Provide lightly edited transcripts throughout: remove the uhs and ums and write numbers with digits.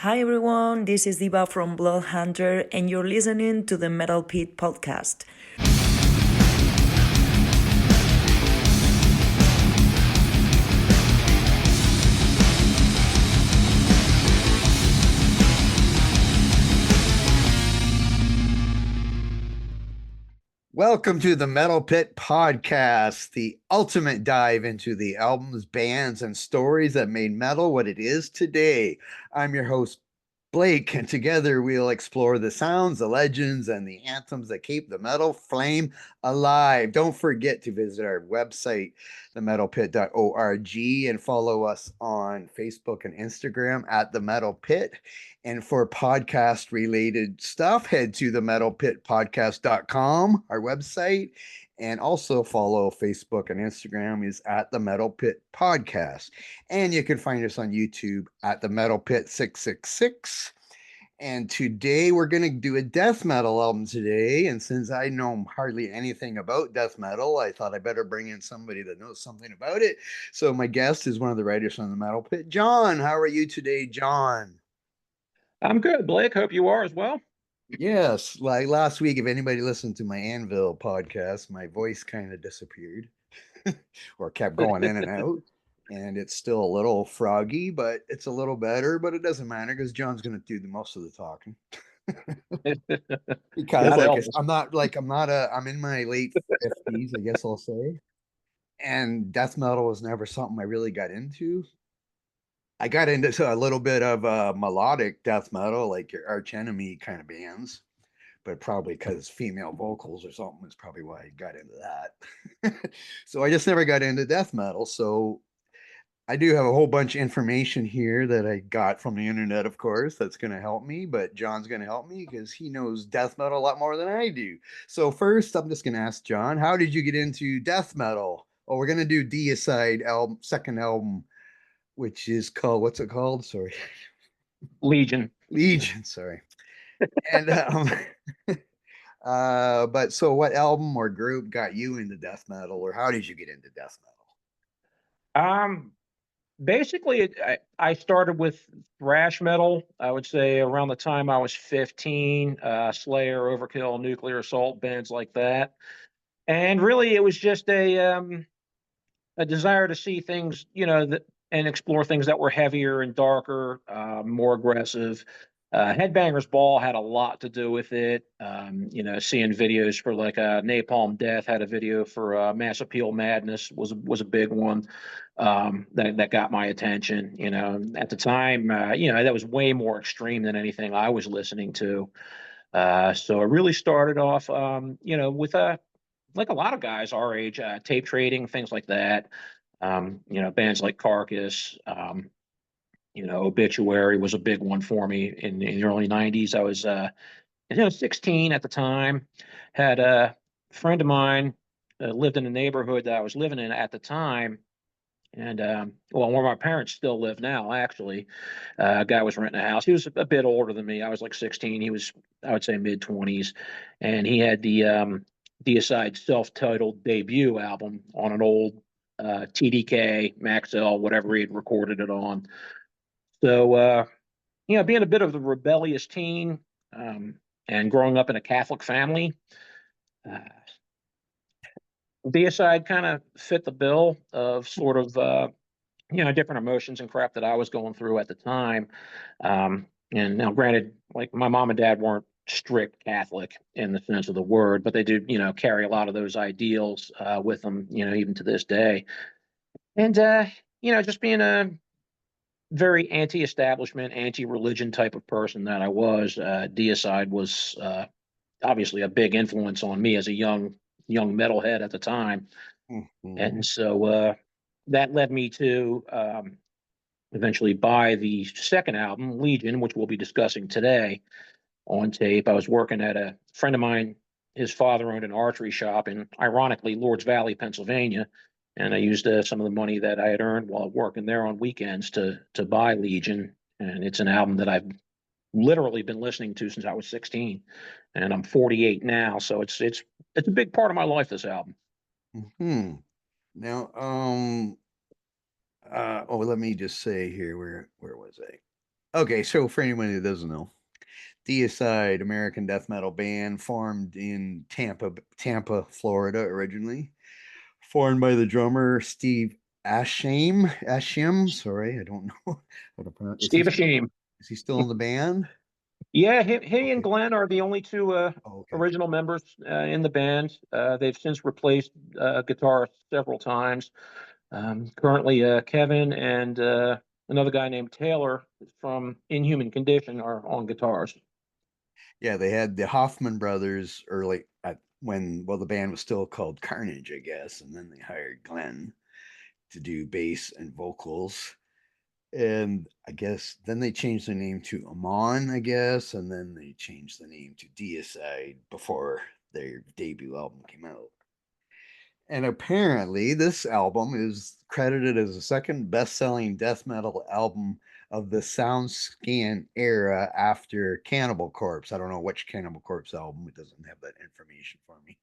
Hi everyone, this is Diva from Blood Hunter, and you're listening to the Metal Pit podcast. Welcome to the Metal Pit Podcast, the ultimate dive into the albums, bands, and stories that made metal what it is today. I'm your host, Blake, and together we'll explore the sounds, the legends, and the anthems that keep the metal flame alive. Don't forget to visit our website, themetalpit.org, and follow us on Facebook and Instagram at The Metal Pit. And for podcast related stuff, head to themetalpitpodcast.com, our website, and also follow Facebook and Instagram is at the Metal Pit Podcast. And you can find us on YouTube at the Metal Pit 666. And today we're going to do a death metal album today. And since I know hardly anything about death metal, I thought I better bring in somebody that knows something about it. So my guest is one of the writers on the Metal Pit. John, how are you today, John? I'm good, Blake. Hope you are as well. Yes, like last week, if anybody listened to my Anvil podcast, my voice kind of disappeared or kept going in and out. And it's still a little froggy, but it's a little better. But it doesn't matter because John's going to do the most of the talking. Because I guess I'm in my late 50s, I guess I'll say. And death metal was never something I really got into. I got into a little bit of melodic death metal, like your Arch Enemy kind of bands, but probably because female vocals or something is probably why I got into that. So I just never got into death metal. So I do have a whole bunch of information here that I got from the internet, of course, that's going to help me. But John's going to help me because he knows death metal a lot more than I do. So first, I'm just going to ask John, how did you get into death metal? Oh, we're going to do Deicide album, second album, which is called, what's it called? Sorry. Legion. Legion, sorry. And but so what album or group got you into death metal, or how did you get into death metal? Basically, I started with thrash metal. I would say around the time I was 15, Slayer, Overkill, Nuclear Assault, bands like that. And really, it was just a desire to see things, and explore things that were heavier and darker, more aggressive. Headbangers Ball had a lot to do with it. Seeing videos for like Napalm Death had a video for Mass Appeal Madness was a big one that got my attention. At the time, that was way more extreme than anything I was listening to. So it really started off, with like a lot of guys our age, tape trading, things like that. Bands like Carcass, Obituary was a big one for me in the early 90s. I was, 16 at the time, had a friend of mine lived in the neighborhood that I was living in at the time. And where my parents still live now, actually, a guy was renting a house. He was a bit older than me. I was like 16. He was, I would say, mid 20s, and he had the Deicide self-titled debut album on an old TDK Maxell, whatever he had recorded it on. So, being a bit of the rebellious teen, and growing up in a Catholic family, uh, Deicide kind of fit the bill of sort of different emotions and crap that I was going through at the time. And now, granted, like my mom and dad weren't strict Catholic in the sense of the word, but they do, carry a lot of those ideals with them, even to this day. And just being a very anti-establishment, anti-religion type of person that I was, Deicide was obviously a big influence on me as a young metalhead at the time. Mm-hmm. And so that led me to eventually buy the second album, Legion, which we'll be discussing today on tape. I was working at a friend of mine. His father owned an archery shop in, ironically, Lords Valley, Pennsylvania. And I used some of the money that I had earned while working there on weekends to buy Legion. And it's an album that I've literally been listening to since I was 16, and I'm 48 now. So it's a big part of my life, this album. Hmm. Now, let me just say here, where was I? Okay, so for anyone who doesn't know, Deicide, American death metal band formed in Tampa, Florida originally. Formed by the drummer Steve Ashim. Sorry, I don't know how to pronounce. Steve Ashim. Is he still in the band? Yeah, he and Okay. Glenn are the only two Oh, okay. original members in the band. They've since replaced guitarists several times. Currently, Kevin and another guy named Taylor from Inhuman Condition are on guitars. Yeah, they had the Hoffman brothers early at the band was still called Carnage, I guess, and then they hired Glenn to do bass and vocals. And I guess then they changed the name to Amon, I guess, and then they changed the name to Deicide before their debut album came out. And apparently, this album is credited as the second best selling death metal album of the SoundScan era after Cannibal Corpse. I don't know which Cannibal Corpse album, it doesn't have that information for me.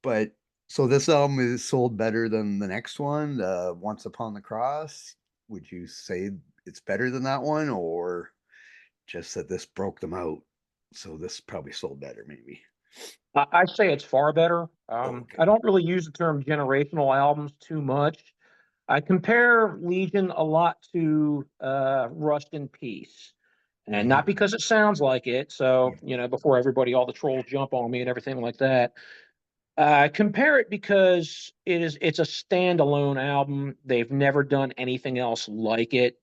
But so this album is sold better than the next one, Once Upon the Cross. Would you say it's better than that one, or just that this broke them out? So this probably sold better, maybe. I'd say it's far better. Oh, okay. I don't really use the term generational albums too much. I compare Legion a lot to Rust in Peace. And not because it sounds like it. So, before everybody, all the trolls jump on me and everything like that. Compare it because it's a standalone album. They've never done anything else like it.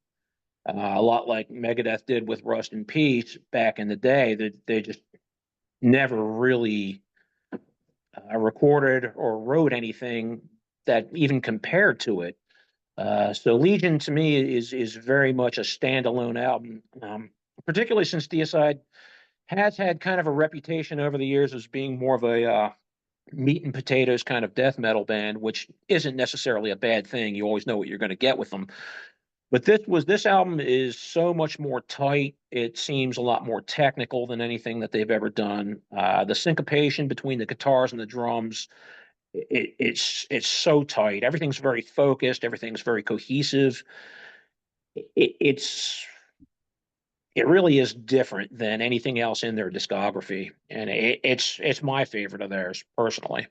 A lot like Megadeth did with Rust in Peace back in the day. They just never really recorded or wrote anything that even compared to it. So Legion to me is very much a standalone album, particularly since Deicide has had kind of a reputation over the years as being more of a meat and potatoes kind of death metal band, which isn't necessarily a bad thing. You always know what you're going to get with them. But this album is so much more tight. It seems a lot more technical than anything that they've ever done. The syncopation between the guitars and the drums, it's so tight. Everything's very focused. Everything's very cohesive. It, it's it really is different than anything else in their discography, and it's my favorite of theirs personally.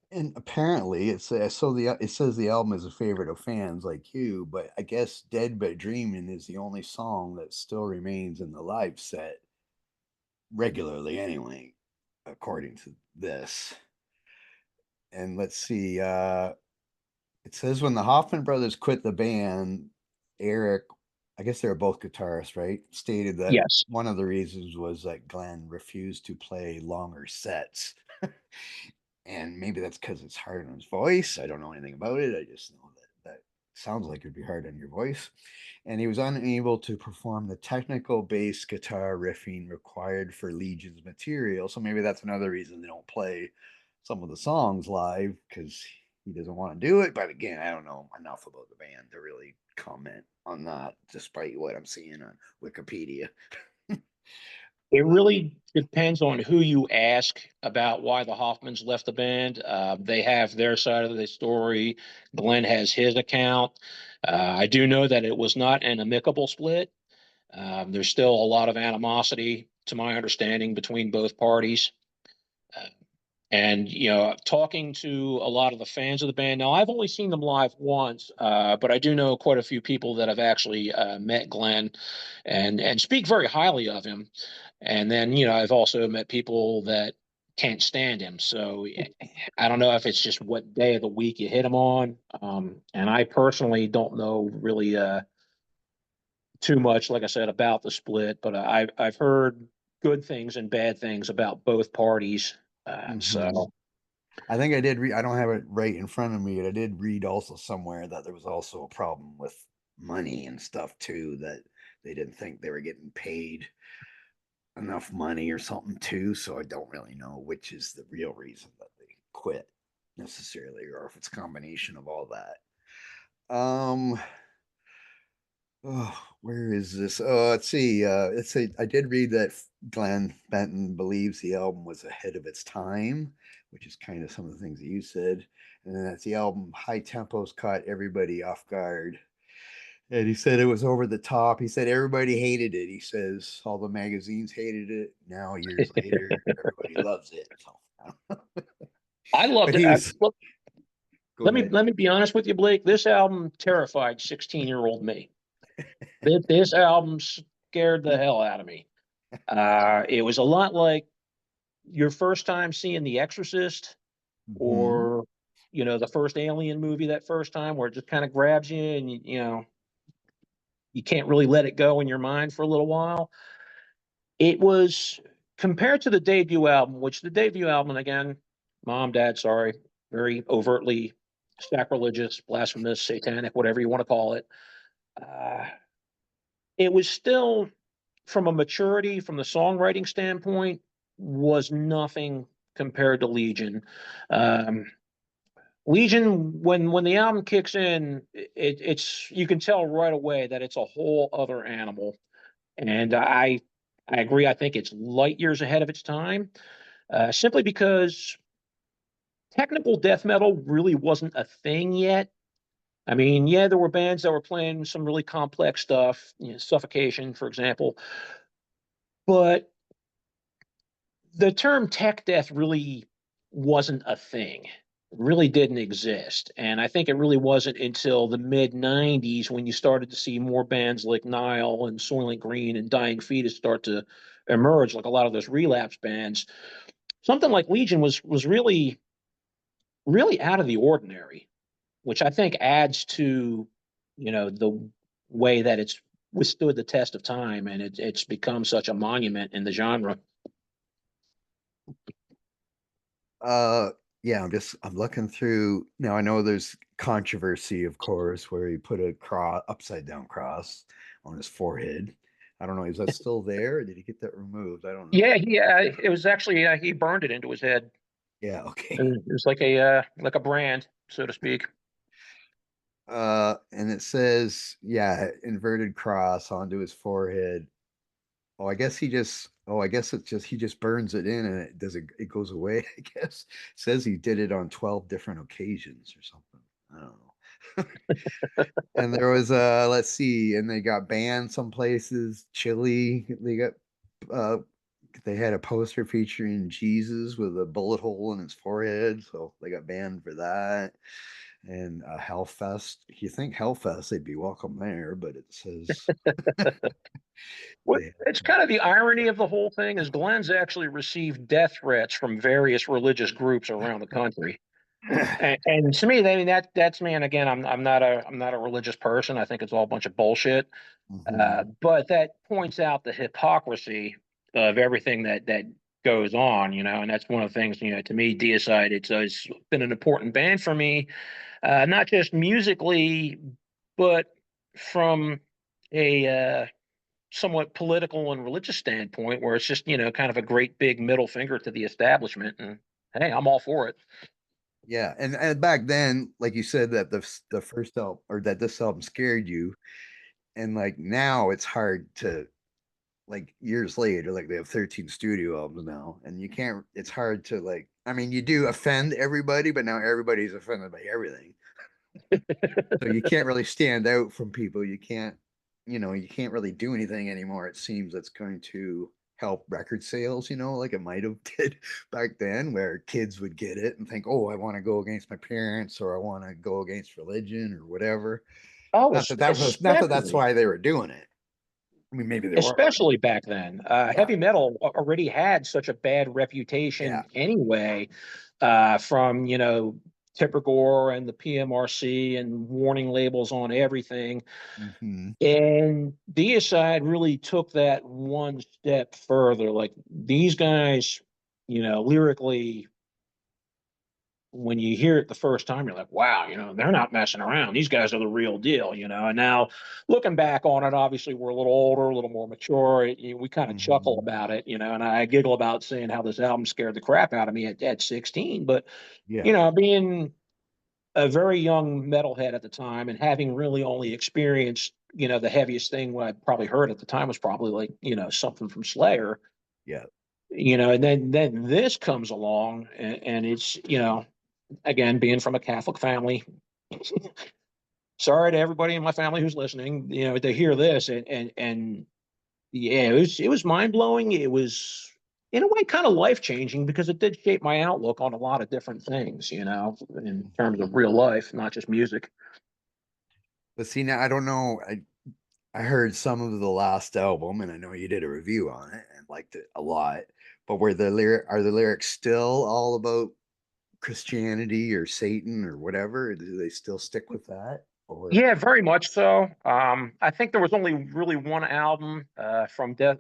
And apparently, it says the album is a favorite of fans like you, but I guess "Dead but Dreaming" is the only song that still remains in the live set regularly, anyway, according to this. And let's see, it says when the Hoffman brothers quit the band, Eric, I guess they were both guitarists, right? Stated that Yes. one of the reasons was that Glenn refused to play longer sets. And maybe that's because it's hard on his voice. I don't know anything about it. I just know that sounds like it'd be hard on your voice. And he was unable to perform the technical bass guitar riffing required for Legion's material. So maybe that's another reason they don't play some of the songs live, because he doesn't want to do it. But again, I don't know enough about the band to really comment on that, despite what I'm seeing on Wikipedia. It really depends on who you ask about why the Hoffmans left the band. They have their side of the story. Glenn has his account. I do know that it was not an amicable split. There's still a lot of animosity, to my understanding, between both parties. Uh, and talking to a lot of the fans of the band. Now, I've only seen them live once, but I do know quite a few people that have actually met Glenn and speak very highly of him. And then I've also met people that can't stand him. So I don't know if it's just what day of the week you hit him on. And I personally don't know really too much, like I said, about the split, but I've heard good things and bad things about both parties. Mm-hmm. So I think I did read, I don't have it right in front of me, but I did read also somewhere that there was also a problem with money and stuff too, that they didn't think they were getting paid enough money or something too. So I don't really know which is the real reason that they quit necessarily, or if it's a combination of all that. Oh, where is this? Oh, let's see. I did read that Glenn Benton believes the album was ahead of its time, which is kind of some of the things that you said. And then that's the album High Tempos caught everybody off guard. And he said it was over the top. He said everybody hated it. He says all the magazines hated it. Now, years later, everybody loves it. So, I but loved it. he was, Look, go ahead. let me be honest with you, Blake. This album terrified 16-year-old me. This album scared the hell out of me. It was a lot like your first time seeing The Exorcist, Hmm. or the first Alien movie that first time, where it just kind of grabs you, and you can't really let it go in your mind for a little while. It was, compared to the debut album, which the debut album, again, mom, dad, sorry, very overtly sacrilegious, blasphemous, satanic, whatever you want to call it. Uh, it was still, from a maturity, from the songwriting standpoint, was nothing compared to Legion. Um, Legion, when the album kicks in, it's you can tell right away that it's a whole other animal. And I agree. I think it's light years ahead of its time, simply because technical death metal really wasn't a thing yet. I mean, yeah, there were bands that were playing some really complex stuff, Suffocation, for example, but the term tech death really wasn't a thing. It really didn't exist. And I think it really wasn't until the mid 90s when you started to see more bands like Nile and Soylent Green and Dying Fetus start to emerge, like a lot of those relapse bands. Something like Legion was really out of the ordinary, which I think adds to, the way that it's withstood the test of time, and it's become such a monument in the genre. Uh, yeah, I'm looking through now. I know there's controversy, of course, where he put a cross, upside down cross on his forehead. I don't know. Is that still there, or did he get that removed? I don't know. Yeah, it was actually, he burned it into his head. Yeah, okay. It was like a brand, so to speak. And it says, yeah, inverted cross onto his forehead. Oh, I guess he just. Oh, I guess it's just he just burns it in and it goes away. I guess it says he did it on 12 different occasions or something. I don't know. And there was let's see, and they got banned some places. Chile, uh they had a poster featuring Jesus with a bullet hole in his forehead, so they got banned for that. And Hellfest, you think Hellfest they'd be welcome there, but it says What they it's kind of the irony of the whole thing is Glenn's actually received death threats from various religious groups around the country. And to me, I mean that's me. And again, I'm not a religious person. I think it's all a bunch of bullshit. Mhm. But that points out the hypocrisy of everything that goes on, and that's one of the things, to me, Deicide, it's been an important band for me, not just musically, but from a somewhat political and religious standpoint, where it's just, kind of a great big middle finger to the establishment. And hey, I'm all for it. Yeah, and back then, like you said, that the first album or that this album scared you, and like now it's hard to like years later, like they have 13 studio albums now, and you can't. It's hard to like. I mean, you do offend everybody, but now everybody's offended by everything, so you can't really stand out from people. You can't, you can't really do anything anymore. It seems that's going to help record sales, like it might have did back then, where kids would get it and think, "Oh, I want to go against my parents, or I want to go against religion, or whatever." Oh, Not that that's especially why they were doing it. I mean, maybe they were. especially back then. Yeah, Heavy metal already had such a bad yeah. reputation anyway, from, Tipper Gore and the PMRC and warning labels on everything. Hmm. And Deicide really took that one step further. Like these guys, lyrically, when you hear it the first time, you're like, wow, they're not messing around. These guys are the real deal. And now looking back on it, obviously we're a little older, a little more mature. We kind of chuckle Hmm. about it. And I giggle about saying how this album scared the crap out of me at 16. But, Yeah. being a very young metalhead at the time and having really only experienced, the heaviest thing what I probably heard at the time was probably like, something from Slayer, Yeah. and then this comes along, and it's, again, being from a Catholic family, sorry to everybody in my family who's listening, to hear this, and yeah, it was mind blowing. It was in a way kind of life changing because it did shape my outlook on a lot of different things, in terms of real life, not just music. But see, now I don't know. I heard some of the last album, and I know you did a review on it and liked it a lot. But are the lyrics still all about Christianity or Satan or whatever? Do they still stick with that? Or Yeah, very much so. I think there was only really one album, from Death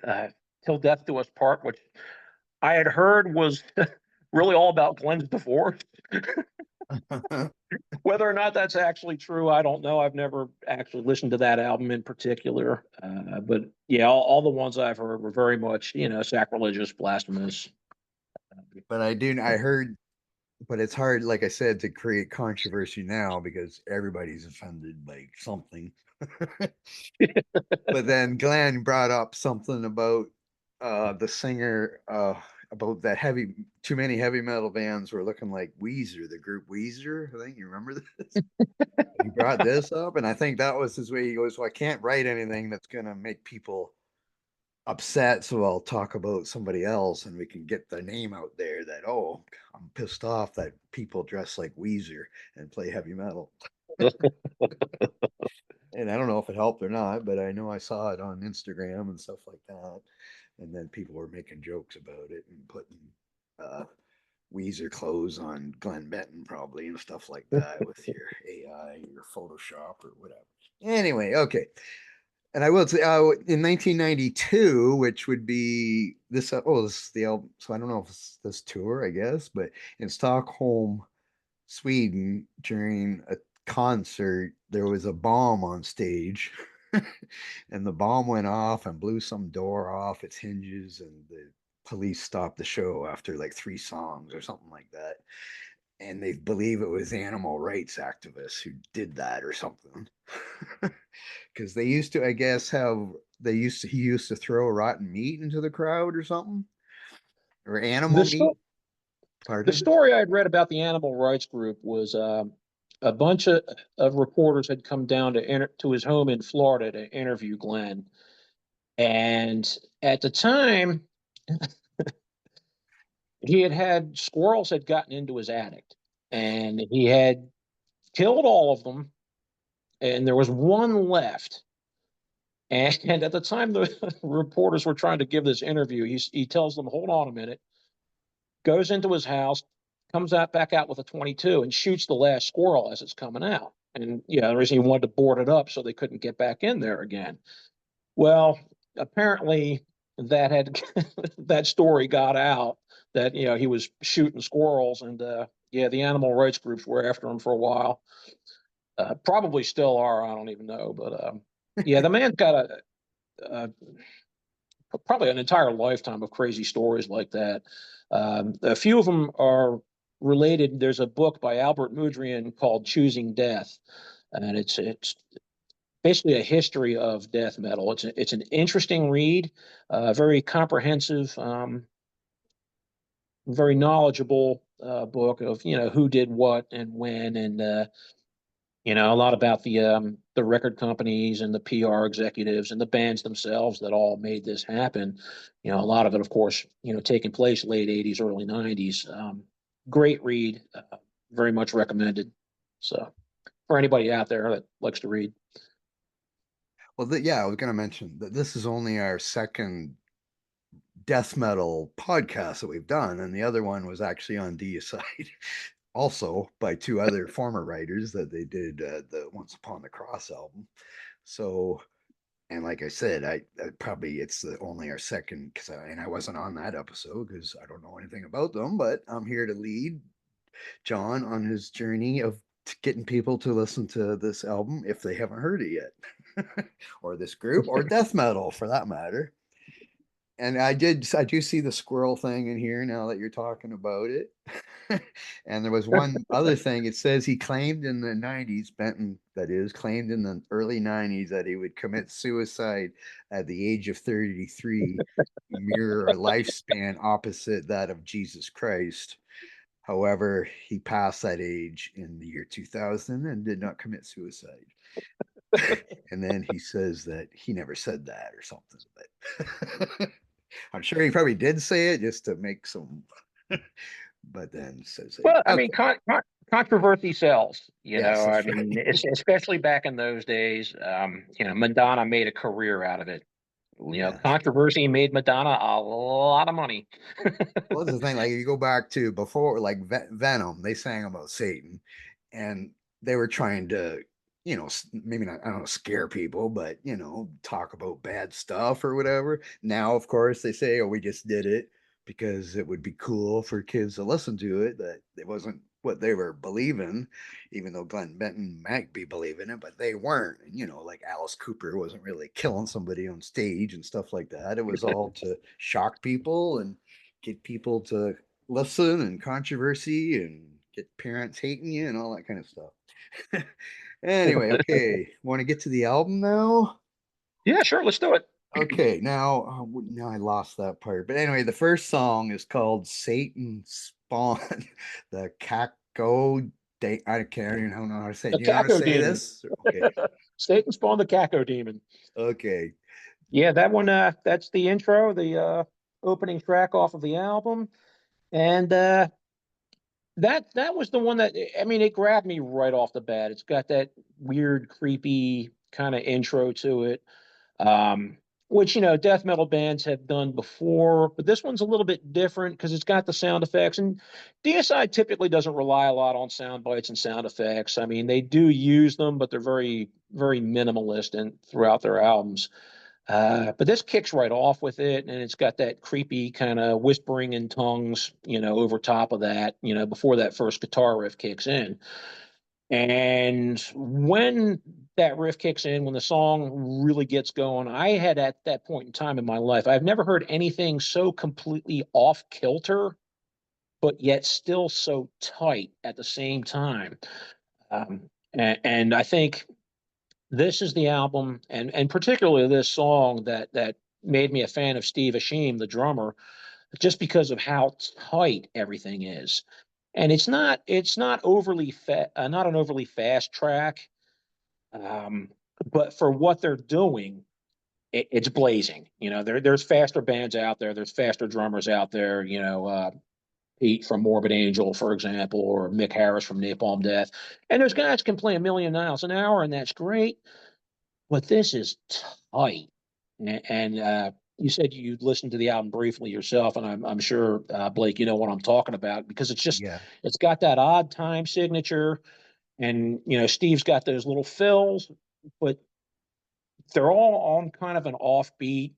uh, Till Death Do Us Part, which I had heard was really all about Glenn's divorce. Whether or not that's actually true, I don't know. I've never actually listened to that album in particular. But yeah, all the ones I've heard were very much, sacrilegious, blasphemous. but I heard, but it's hard, like I said, to create controversy now because everybody's offended by something. But then Glenn brought up something about the singer, about that too many heavy metal bands were looking like Weezer, the group Weezer. I think you remember this. He brought this up, and I think that was his way. He goes, "Well, I can't write anything that's gonna make people upset, so I'll talk about somebody else, and we can get the name out there that I'm pissed off that people dress like Weezer and play heavy metal." And I don't know if it helped or not, but I know I saw it on Instagram and stuff like that. And then people were making jokes about it and putting uh, Weezer clothes on Glenn Benton probably and stuff like that with your AI, your Photoshop or whatever. Anyway, okay. And I will say, in 1992, which would be this. This is the album. So I don't know if it's this tour, I guess, but in Stockholm, Sweden, during a concert, there was a bomb on stage, and the bomb went off and blew some door off its hinges, and the police stopped the show after like 3 songs or something like that. And they believe it was animal rights activists who did that or something. Because they used to, I guess, he used to throw rotten meat into the crowd or something, or animal The, meat. sto- the Pardon? story I'd read about the animal rights group was, a bunch of reporters had come down to his home in Florida to interview Glenn. And at the time, he had squirrels had gotten into his attic, and he had killed all of them, and there was one left. And at the time the reporters were trying to give this interview, he tells them, "Hold on a minute," goes into his house, comes out back out with a 22 and shoots the last squirrel as it's coming out. And the reason he wanted to board it up so they couldn't get back in there again. Well, apparently that had that story got out that he was shooting squirrels, and yeah, the animal rights groups were after him for a while. Probably still are. I don't even know, but yeah, the man's got a probably an entire lifetime of crazy stories like that. A few of them are related. There's a book by Albert Mudrian called "Choosing Death," and it's basically a history of death metal. It's an interesting read, very comprehensive, very knowledgeable book of who did what and when, and a lot about the record companies and the PR executives and the bands themselves that all made this happen. A lot of it, of course, taking place late '80s, early '90s. Great read, very much recommended. So for anybody out there that likes to read. Well, yeah, I was going to mention that this is only our second death metal podcast that we've done, and the other one was actually on Deicide, also by 2 other former writers that they did the Once Upon the Cross album. So, and like I said, I probably it's only our second because I wasn't on that episode because I don't know anything about them, but I'm here to lead John on his journey of getting people to listen to this album if they haven't heard it yet, or this group, or death metal for that matter. And I do see the squirrel thing in here now that you're talking about it. And there was one other thing. It says he claimed in the 90s, Benton, that is, claimed in the early 90s that he would commit suicide at the age of 33, mirror a lifespan opposite that of Jesus Christ. However, he passed that age in the year 2000 and did not commit suicide. And then he says that he never said that or something. But I'm sure he probably did say it just to make some. But then says it. Well, I mean, Okay. controversy sells. Yes, I that's mean, right. especially back in those days. Madonna made a career out of it. Yeah. Controversy made Madonna a lot of money. Well, that's the thing. Like, if you go back to before, like Venom, they sang about Satan, and they were trying to, maybe not, I don't know, scare people, but talk about bad stuff or whatever. Now, of course, they say, "Oh, we just did it because it would be cool for kids to listen to it." That it wasn't what they were believing, even though Glenn Benton might be believing it, but they weren't. And, like Alice Cooper wasn't really killing somebody on stage and stuff like that. It was all to shock people and get people to listen and controversy and get parents hating you and all that kind of stuff. Anyway, okay, want to get to the album now? Yeah, sure, let's do it. Okay, now I lost that part. But anyway, the first song is called Satan Spawn, the Caco. I can't even know how to say it. The Do you know how to Caco say Demon. this? Okay, Satan spawned the Caco Demon. okay. Yeah, that one. That's the intro, the opening track off of the album, and that was the one that, I mean, it grabbed me right off the bat. It's got that weird, creepy kind of intro to it, um, which death metal bands have done before, but this one's a little bit different because it's got the sound effects. And Deicide typically doesn't rely a lot on sound bites and sound effects. I mean, they do use them, but they're very, very minimalist and throughout their albums. But this kicks right off with it, and it's got that creepy kind of whispering in tongues, over top of that, before that first guitar riff kicks in. And when that riff kicks in, when the song really gets going, I had at that point in time in my life, I've never heard anything so completely off kilter, but yet still so tight at the same time. And I think this is the album, and particularly this song that made me a fan of Steve Ashim, the drummer, just because of how tight everything is. And it's not not an overly fast track, um, but for what they're doing, it's blazing. There's faster bands out there, there's faster drummers out there. Pete from Morbid Angel, for example, or Mick Harris from Napalm Death, and those guys can play a million miles an hour, and that's great. But this is tight. And you said you listened to the album briefly yourself, and I'm sure, Blake, you know what I'm talking about, because Yeah. it's got that odd time signature, and Steve's got those little fills, but they're all on kind of an offbeat,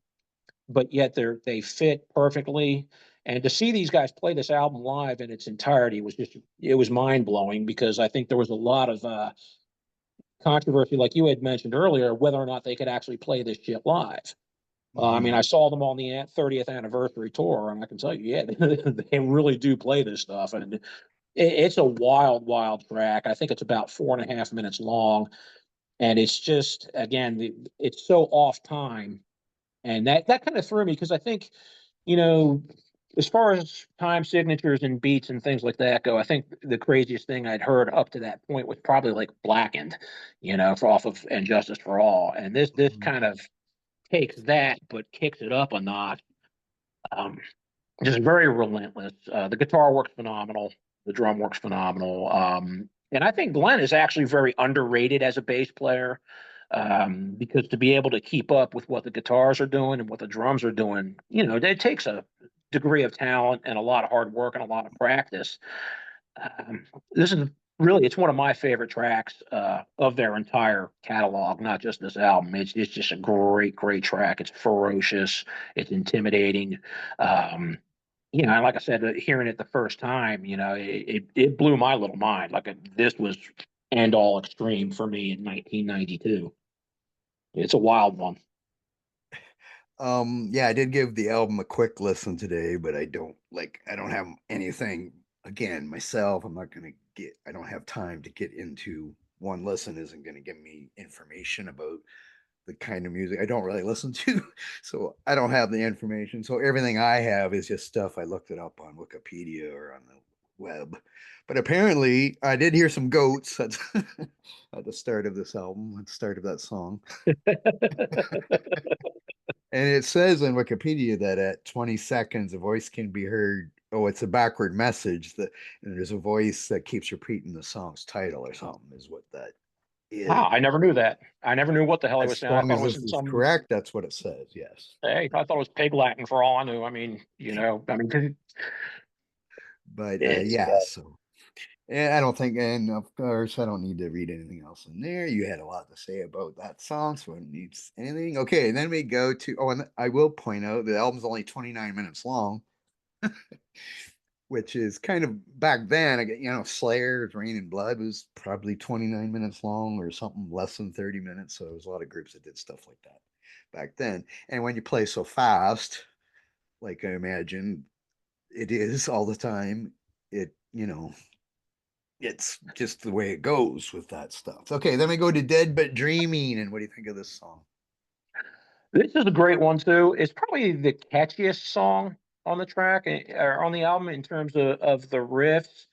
but yet they fit perfectly. And to see these guys play this album live in its entirety it was mind blowing, because I think there was a lot of controversy, like you had mentioned earlier, whether or not they could actually play this shit live. I mean, Mm-hmm. I saw them on the 30th anniversary tour, and I can tell you, yeah, they really do play this stuff, and it's a wild, wild track. I think it's about 4.5 minutes long, and it's just, again, it's so off time, and that kind of threw me, because I think, you know, as far as time signatures and beats and things like that go, I think the craziest thing I'd heard up to that point was probably like Blackened, off of And Justice for All, and this Mm-hmm. kind of takes that but kicks it up a notch. Um, just very relentless. The guitar works phenomenal. The drum works phenomenal. And I think Glenn is actually very underrated as a bass player, because to be able to keep up with what the guitars are doing and what the drums are doing, it takes a degree of talent and a lot of hard work and a lot of practice. This is really, it's one of my favorite tracks of their entire catalog, not just this album. It's just a great, great track. It's ferocious. It's intimidating. Um, and like I said, hearing it the first time, it blew my little mind. Like, this was end all extreme for me in 1992. It's a wild one. Yeah, I did give the album a quick listen today, but I don't have anything again myself. I don't have time to get into one listen isn't gonna give me information about the kind of music I don't really listen to. So I don't have the information. So everything I have is just stuff I looked it up on Wikipedia or on the web. But apparently, I did hear some goats at, at the start of this album, at the start of that song. And it says in Wikipedia that at 20 seconds, a voice can be heard. Oh, it's a backward message that, and there's a voice that keeps repeating the song's title or something, is what that is. Wow, I never knew that. I never knew what the hell he was As saying. I long thought as it was this in is some. correct, that's what it says. Yes. Hey, I thought it was pig Latin for all I knew. I mean, But it's yeah, so and I don't think, and of course, I don't need to read anything else in there. You had a lot to say about that song, so I don't need anything. Okay, and then we go to, oh, and I will point out the album's only 29 minutes long, which is kind of back then, Slayer's Rain and Blood was probably 29 minutes long or something less than 30 minutes. So there was a lot of groups that did stuff like that back then. And when you play so fast, like I imagine it is all the time, it's just the way it goes with that stuff. Okay, then we go to Dead But Dreaming. And what do you think of this song? This is a great one too. It's probably the catchiest song on the track or on the album in terms of the riffs.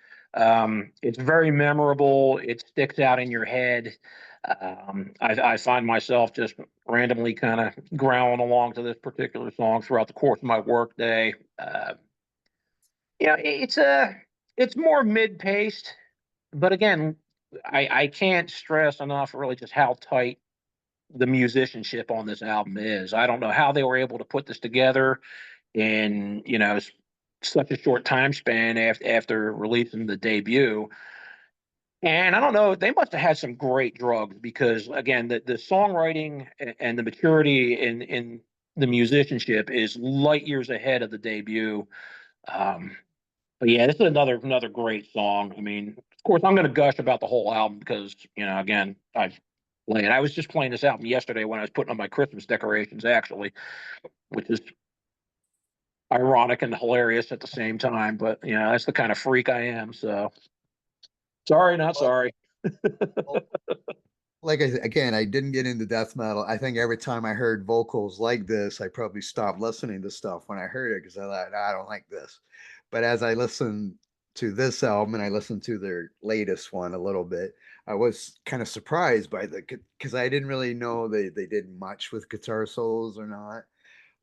It's very memorable. It sticks out in your head. I find myself just randomly kind of growling along to this particular song throughout the course of my work day. It's more mid-paced, but again, I can't stress enough really just how tight the musicianship on this album is. I don't know how they were able to put this together in such a short time span after releasing the debut. And I don't know, they must have had some great drugs because again, the songwriting and the maturity in the musicianship is light years ahead of the debut. Um, but yeah, this is another great song. I mean, of course, I'm going to gush about the whole album because again, I've played. I was just playing this album yesterday when I was putting on my Christmas decorations, actually, which is ironic and hilarious at the same time. But that's the kind of freak I am. So sorry, not Well, sorry. well, like again, I didn't get into death metal. I think every time I heard vocals like this, I probably stopped listening to stuff when I heard it because I thought, "Nah, I don't like this." But as I listened to this album and I listened to their latest one a little bit, I was kind of surprised by because I didn't really know they did much with guitar solos or not,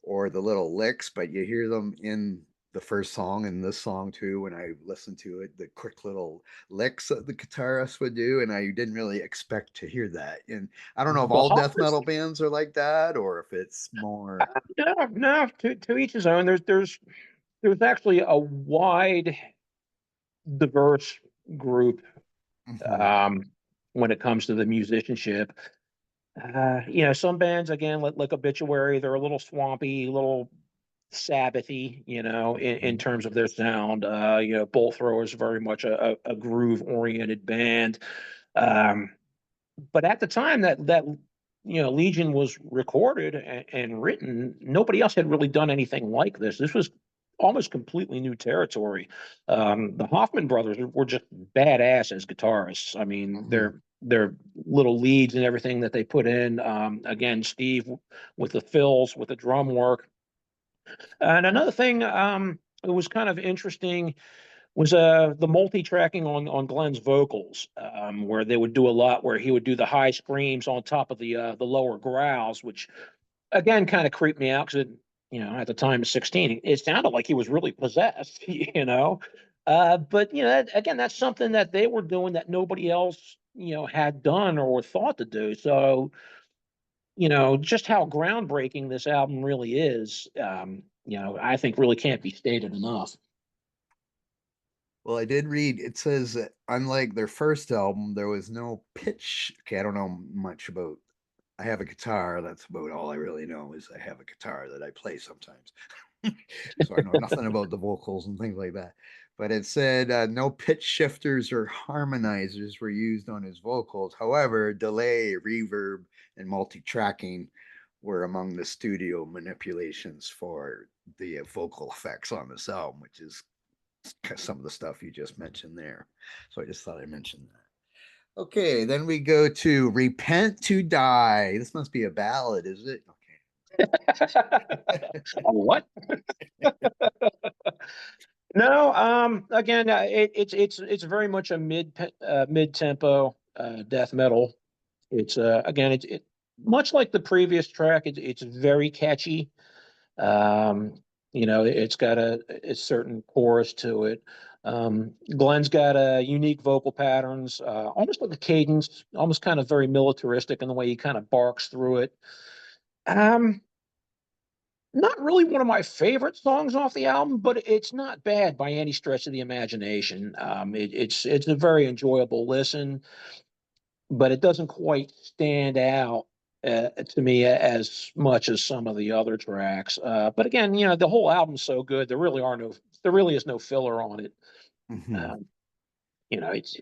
or the little licks, but you hear them in the first song and this song too. When I listened to it, the quick little licks that the guitarist would do, and I didn't really expect to hear that. And I don't know if The all death Hoffmans, metal bands are like that or if it's more. no, no, to each his own. There's actually a wide, diverse group Mhm. um, when it comes to the musicianship. Some bands again, like Obituary, they're a little swampy, a little Sabbathy, in Mhm. terms of their sound. Bolt Thrower is very much a groove oriented band. Um, but at the time that Legion was recorded and written, nobody else had really done anything like this. This was almost completely new territory. The Hoffman brothers were just badass as guitarists. I mean, Mhm. their little leads and everything that they put in. Again, Steve with the fills, with the drum work. And another thing it was kind of interesting was the multi-tracking on Glenn's vocals, where they would do a lot where he would do the high screams on top of the lower growls, which again kind of creeped me out because at the time of 16, it sounded like he was really possessed, but again, that's something that they were doing that nobody else had done or thought to do. So just how groundbreaking this album really is, I think really can't be stated enough. Well, I did read it says that unlike their first album, there was no pitch. Okay, I don't know much about. I have a guitar. That's about all I really know is I have a guitar that I play sometimes. So I know nothing about the vocals and things like that. But it said no pitch shifters or harmonizers were used on his vocals. However, delay, reverb, and multi-tracking were among the studio manipulations for the vocal effects on this album, which is some of the stuff you just mentioned there. So I just thought I'd mention that. Okay, then we go to Repent to Die. This must be a ballad, is it? What? No, again, it's very much a mid tempo death metal. It's again, it much like the previous track. It's very catchy. Um, it's got a certain chorus to it. Glenn's got unique vocal patterns, almost like a cadence, almost kind of very militaristic in the way he kind of barks through it. Um, Not really one of my favorite songs off the album, but it's not bad by any stretch of the imagination. It's a very enjoyable listen, but it doesn't quite stand out to me as much as some of the other tracks. But again, the whole album's so good. There really is no filler on it. Mhm. Um, it's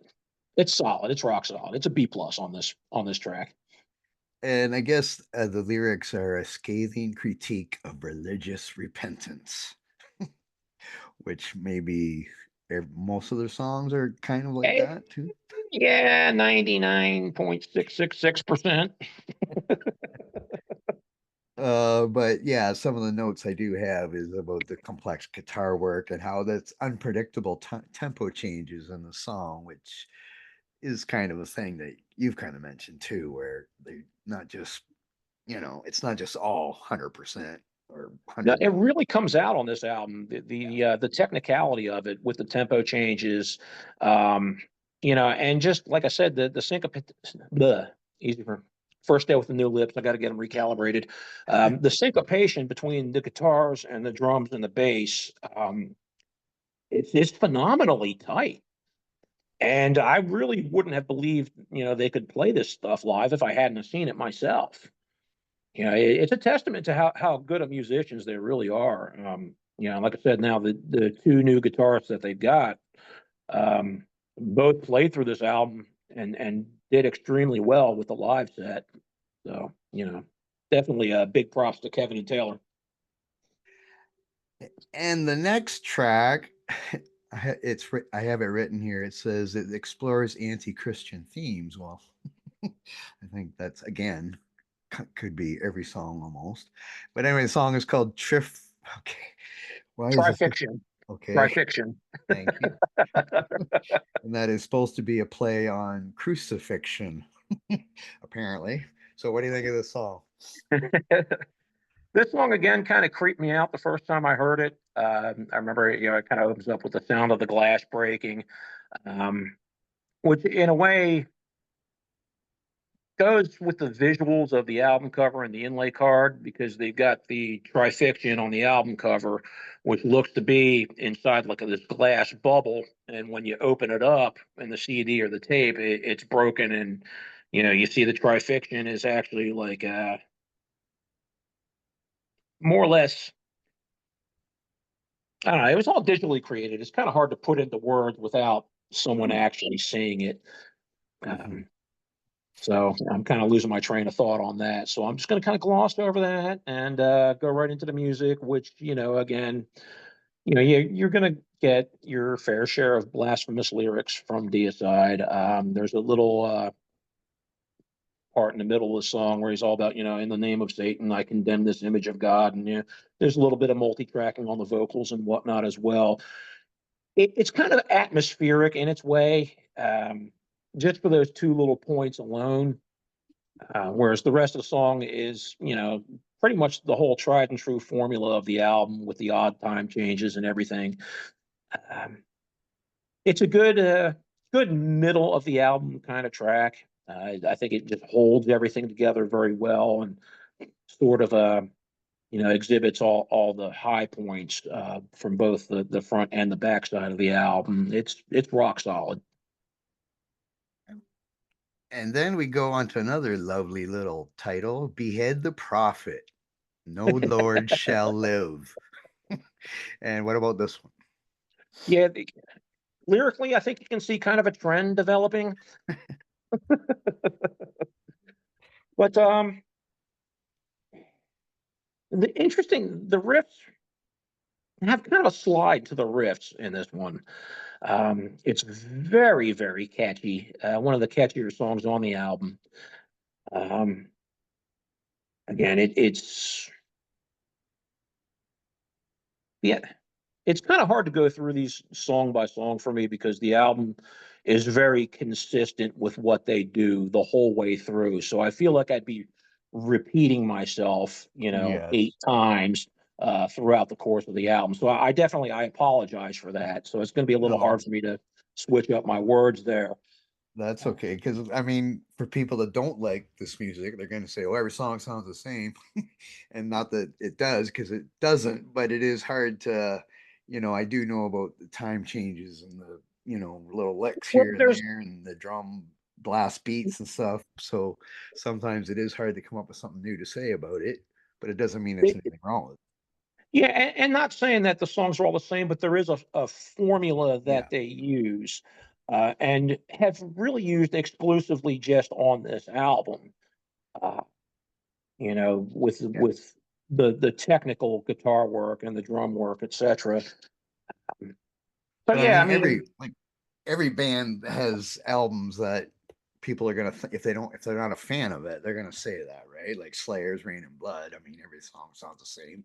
solid. It's rock solid. It's a B plus on this track. And I guess the lyrics are a scathing critique of religious repentance, which maybe most of their songs are kind of like Eh, that too. Yeah, 99.666%. But yeah, some of the notes I do have is about the complex guitar work and how that's unpredictable tempo changes in the song, which is kind of a thing that you've kind of mentioned too, where they not just it's not just all 100% or No, 100. it really comes out on this album. The technicality of it with the tempo changes, um, and just like I said, the syncopation. Easy for first day with the new lips. I got to get them recalibrated. The syncopation between the guitars and the drums and the bass, it's phenomenally tight. And I really wouldn't have believed, they could play this stuff live if I hadn't have seen it myself. It's a testament to how good of musicians they really are. Like I said, now the two new guitarists that they've got, both played through this album and did extremely well with the live set. So, definitely a big props to Kevin and Taylor. And the next track, I have it written here. It says it explores anti-Christian themes. Well, I think that's again could be every song almost. But anyway, the song is called Trif. Okay, why is it? Trifiction. Okay, Trifiction. thank you. And that is supposed to be a play on crucifixion, apparently. So, what do you think of this song? This song again kind of creeped me out the first time I heard it. I remember, it kind of opens up with the sound of the glass breaking, um, which in a way goes with the visuals of the album cover and the inlay card because they've got the trifixion on the album cover, which looks to be inside like this glass bubble. And when you open it up in the CD or the tape, it's broken, and you see the trifixion is actually like more or less. I don't know. It was all digitally created. It's kind of hard to put into words without someone actually seeing it. Mhm. Um, So I'm kind of losing my train of thought on that. So I'm just going to kind of gloss over that and go right into the music, which, again, you're going to get your fair share of blasphemous lyrics from Deicide. There's a little part in the middle of the song where he's all about, in the name of Satan, I condemn this image of God. And there's a little bit of multi-tracking on the vocals and whatnot as well. It's kind of atmospheric in its way. Just for those two little points alone, whereas the rest of the song is, pretty much the whole tried and true formula of the album with the odd time changes and everything. Um, it's a good middle of the album kind of track. I think it just holds everything together very well and sort of exhibits all the high points from both the front and the back side of the album. It's rock solid. And then we go on to another lovely little title, Behead the Prophet. No Lord shall live. And what about this one? Yeah, lyrically, I think you can see kind of a trend developing. But the riffs have kind of a slide to the riffs in this one. It's very, very catchy. One of the catchier songs on the album. Um, Again, it's yeah. it's kind of hard to go through these song by song for me because the album is very consistent with what they do the whole way through. So I feel like I'd be repeating myself, Yes. 8 times throughout the course of the album. So I definitely I apologize for that. So it's going to be a little No, hard for me to switch up my words there. that's okay. Because I mean, for people that don't like this music, they're going to say, "Oh, every song sounds the same," and not that it does, because it doesn't. But it is hard to, I do know about the time changes and the, little licks Well, here and there's there, and the drum blast beats and stuff. So sometimes it is hard to come up with something new to say about it. But it doesn't mean it's anything wrong with it. Yeah, and not saying that the songs are all the same, but there is a formula Yeah. that they use, and have really used exclusively just on this album. Uh, Yeah. with the technical guitar work and the drum work, etc. So But I yeah, I mean, mean, every band has albums that people are gonna if they're not a fan of it, they're gonna say that, right? Like Slayer's Rain and Blood. I mean, every song sounds the same,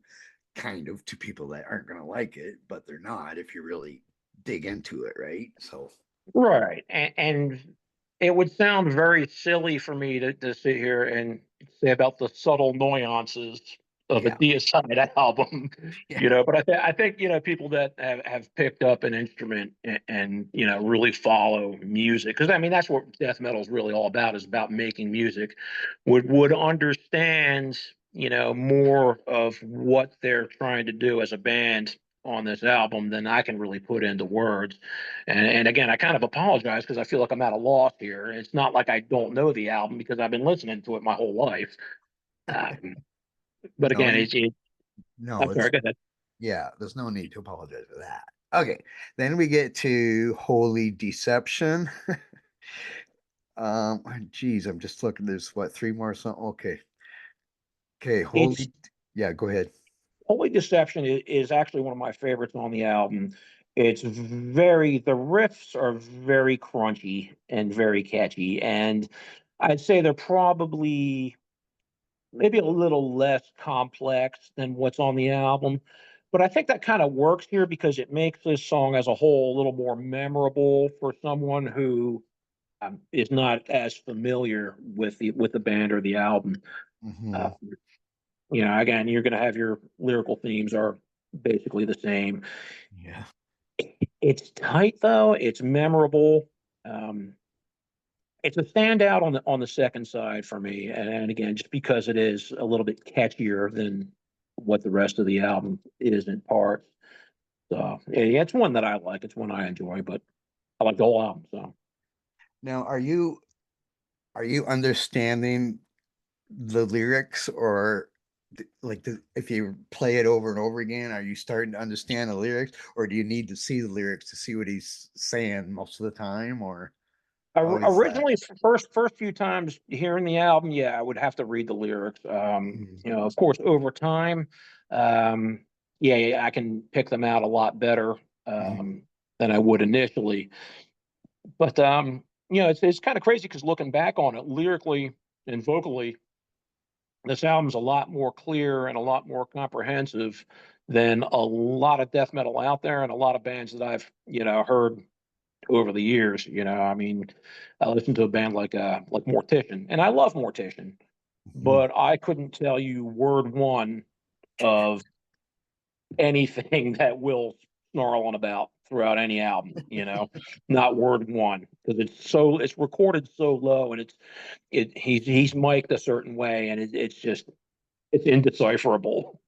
kind of, to people that aren't gonna like it, but they're not if you really dig into it, right? So right, and it would sound very silly for me to sit here and say about the subtle nuances of a yeah, Deicide album, yeah, but I think people that have picked up an instrument and really follow music, because I mean that's what death metal is really all about, is about making music, would understand more of what they're trying to do as a band on this album than I can really put into words. And again, I kind of apologize because I feel like I'm at a loss here. It's not like I don't know the album because I've been listening to it my whole life. Um, but no, again, you no, I'm sorry, it's go ahead. yeah. There's no need to apologize for that. Okay, then we get to Holy Deception. Geez, I'm just looking. There's what, three more? Something. Okay, okay, It's Holy. Yeah, go ahead. Holy Deception is actually one of my favorites on the album. The riffs are very crunchy and very catchy. And I'd say they're probably maybe a little less complex than what's on the album. But I think that kind of works here because it makes this song as a whole a little more memorable for someone who is not as familiar with the band or the album. Uh, Hmm. Again, you're going to have your lyrical themes are basically the same. Yeah. It's tight though. It's memorable. Um, it's a standout on the second side for me, and again, just because it is a little bit catchier than what the rest of the album is in parts. So yeah, it's one that I like. It's one I enjoy, but I like the whole album. So Now, are you understanding the lyrics, or if you play it over and over again, are you starting to understand the lyrics, or do you need to see the lyrics to see what he's saying most of the time, or how is that? Originally, first few times hearing the album, yeah, I would have to read the lyrics. Mhm, Of course, over time, um, yeah, I can pick them out a lot better mhm, um, than I would initially. But it's kind of crazy because looking back on it, lyrically and vocally, this album's a lot more clear and a lot more comprehensive than a lot of death metal out there and a lot of bands that I've heard over the years. I mean, I listened to a band like Mortician, and I love Mortician, mhm. but I couldn't tell you word one of anything that Will snarl on about throughout any album. Not word one, because it's recorded so low, and he's mic'd a certain way, and it's indecipherable.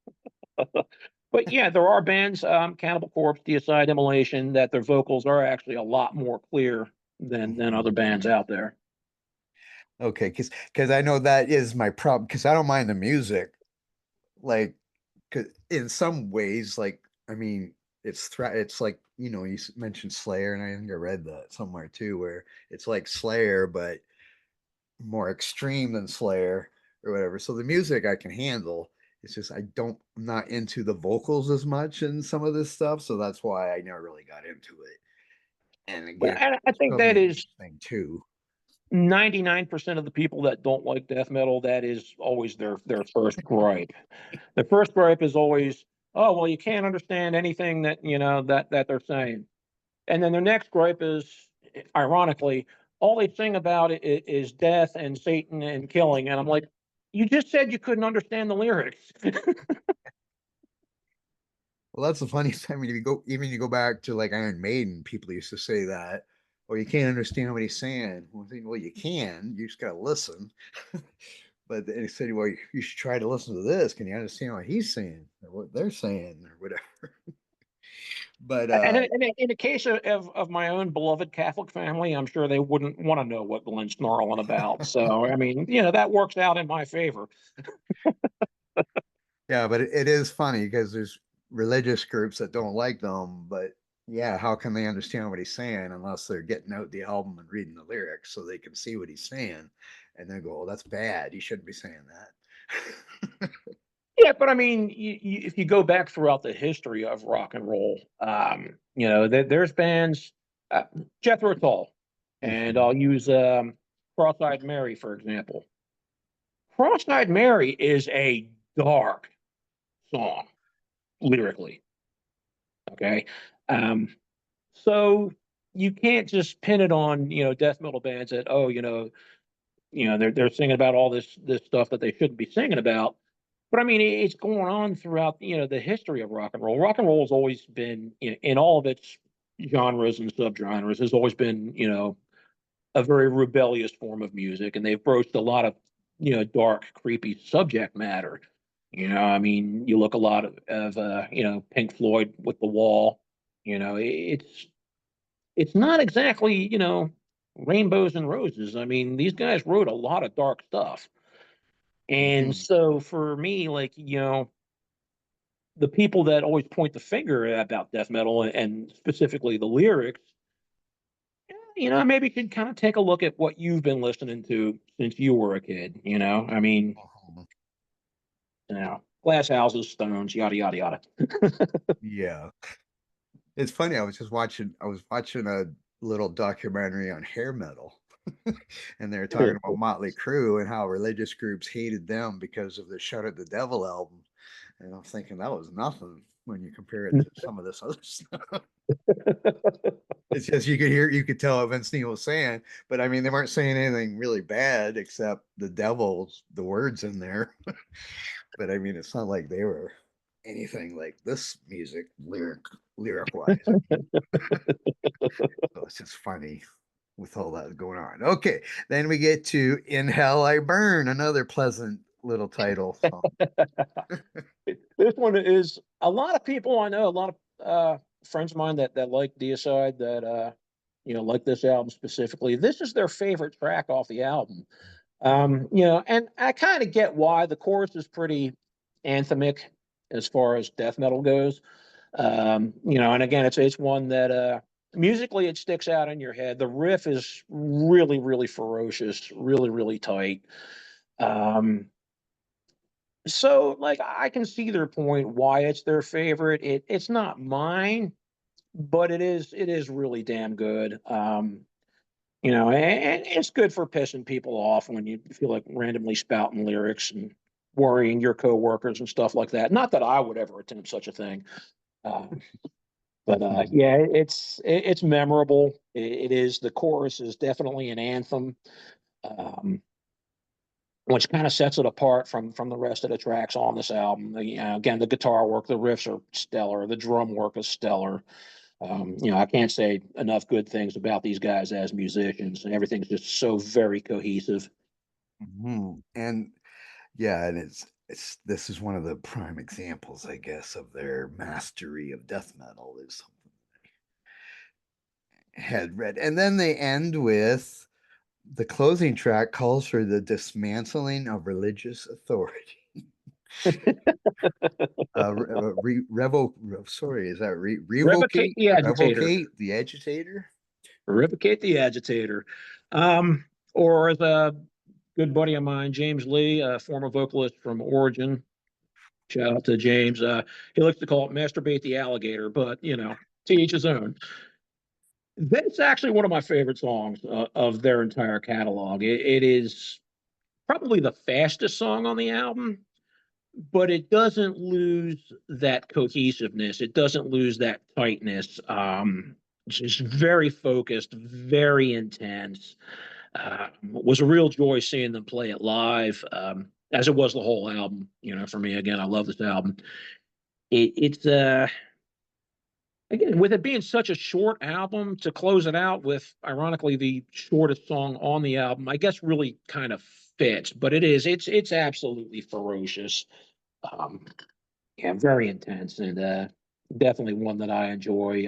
But yeah, there are bands, Cannibal Corpse, Deicide, Immolation, that their vocals are actually a lot more clear than Mhm. other bands out there. Okay, because I know that is my problem, because I don't mind the music, like, 'cause in some ways, like, I mean, it's like, you mentioned Slayer, and I think I read that somewhere too, where it's like Slayer but more extreme than Slayer or whatever. So the music I can handle. It's just I'm not into the vocals as much in some of this stuff, so that's why I never really got into it. And Well, again, and I think probably that a is huge thing too. 99% of the people that don't like death metal. That is always their first gripe. The first gripe is always oh, well, you can't understand anything that, that they're saying. And then their next gripe is, ironically, all they sing about is death and Satan and killing. And I'm like, you just said you couldn't understand the lyrics. Well, that's the funny thing. I mean, if you go, even you go back to like Iron Maiden, people used to say that, or you can't understand what he's saying. Well, I think, well, you can. You just got to listen. But then he said, well, you should try to listen to this. Can you understand what he's saying or what they're saying or whatever? But And in the case of my own beloved Catholic family, I'm sure they wouldn't want to know what Glenn's snarling about. So, I mean, that works out in my favor. yeah, but it is funny because there's religious groups that don't like them, but yeah, how can they understand what he's saying unless they're getting out the album and reading the lyrics so they can see what he's saying and then go, oh, that's bad. You shouldn't be saying that. Yeah, but I mean, if you go back throughout the history of rock and roll, there's bands, Jethro Tull, and Mhm. I'll use Cross-Eyed Mary for example. Cross-Eyed Mary is a dark song lyrically. Okay, um, so you can't just pin it on death metal bands that they're singing about all this stuff that they shouldn't be singing about. But I mean, it's going on throughout the history of rock and roll. Rock and roll has always been in all of its genres and subgenres has always been a very rebellious form of music, and they've broached a lot of dark, creepy subject matter. I mean, you look a lot of Pink Floyd with The Wall. It's not exactly rainbows and roses. I mean, these guys wrote a lot of dark stuff. And Mhm. so for me, like, the people that always point the finger about death metal and specifically the lyrics, maybe could kind of take a look at what you've been listening to since you were a kid. I mean, Mhm. glass houses, stones, yada, yada, yada. Yeah. It's funny. I was watching a little documentary on hair metal, and they were talking about Motley Crue and how religious groups hated them because of the Shout at the Devil album. And I'm thinking that was nothing when you compare it to some of this other stuff. It's just you could tell what Vince Neil was saying, but I mean, they weren't saying anything really bad except the devil's the words in there. But I mean, it's not like they were anything like this music lyric wise. So it's just funny with all that going on. Okay, then we get to In Hell I Burn, another pleasant little title song. This one is a lot of people I know, a lot of friends of mine that like Deicide, that like this album specifically. This is their favorite track off the album. And I kind of get why. The chorus is pretty anthemic as far as death metal goes. And again, it's one that musically it sticks out in your head. The riff is really, really ferocious, really, really tight. Um, so like I can see their point why it's their favorite. It's not mine, but it is really damn good. And it's good for pissing people off when you feel like randomly spouting lyrics and worrying your coworkers and stuff like that. Not that I would ever attempt such a thing. Um, but yeah, it's memorable. It is. The chorus is definitely an anthem, um, which kind of sets it apart from the rest of the tracks on this album. Again, the guitar work, the riffs are stellar. The drum work is stellar. I can't say enough good things about these guys as musicians, and everything's just so very cohesive. Mhm. And yeah, and it's this is one of the prime examples, I guess, of their mastery of death metal is something I had read. And then they end with the closing track calls for the dismantling of religious authority. Sorry, is that Revocate the agitator. revocate the agitator? Revocate the agitator. Um, or as a good buddy of mine, James Lee, a former vocalist from Origin. Shout out to James. He likes to call it masturbate the alligator, but to each his own. That's actually one of my favorite songs of their entire catalog. It is probably the fastest song on the album. but it doesn't lose that cohesiveness. It doesn't lose that tightness. It's just very focused, very intense. Was a real joy seeing them play it live, as it was the whole album. For me, again, I love this album. It's again, with it being such a short album, to close it out with, ironically, the shortest song on the album, I guess really kind of fits. But it's absolutely ferocious. Um, yeah, very intense, and definitely one that I enjoy.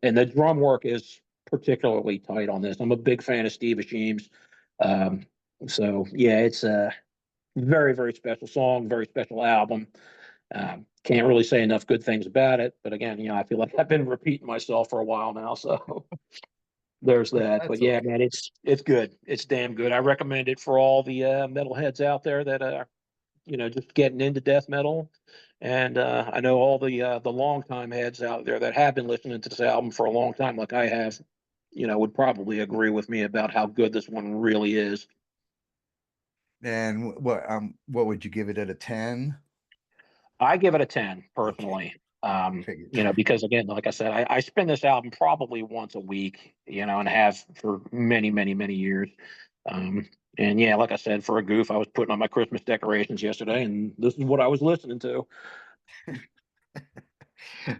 And the drum work is particularly tight on this. I'm a big fan of Steve Asheem's. Um, so yeah, it's a very, very special song, very special album. Can't really say enough good things about it, but again, I feel like I've been repeating myself for a while now, so there's that. But That's yeah, okay. man, it's good. It's damn good. I recommend it for all the metalheads out there that are just getting into death metal. And I know all the longtime heads out there that have been listening to this album for a long time, like I have, would probably agree with me about how good this one really is. And what would you give it at a 10? I give it a 10 Okay, personally. figured. Because again, like I said, I spin this album probably once a week, and have for many, many, many years. Um, and yeah, like I said, for a goof, I was putting on my Christmas decorations yesterday, and this is what I was listening to.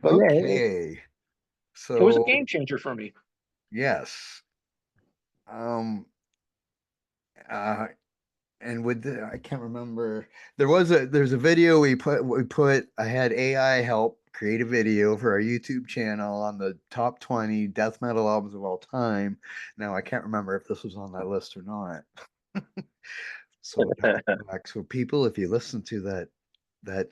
But yeah, Okay. it was a So game changer for me. yes. Um uh and I can't remember, there's a video we put I had AI help create a video for our YouTube channel on the top 20 death metal albums of all time. Now I can't remember if this was on that list or not. So I'd have to go back. So people, if you listen to that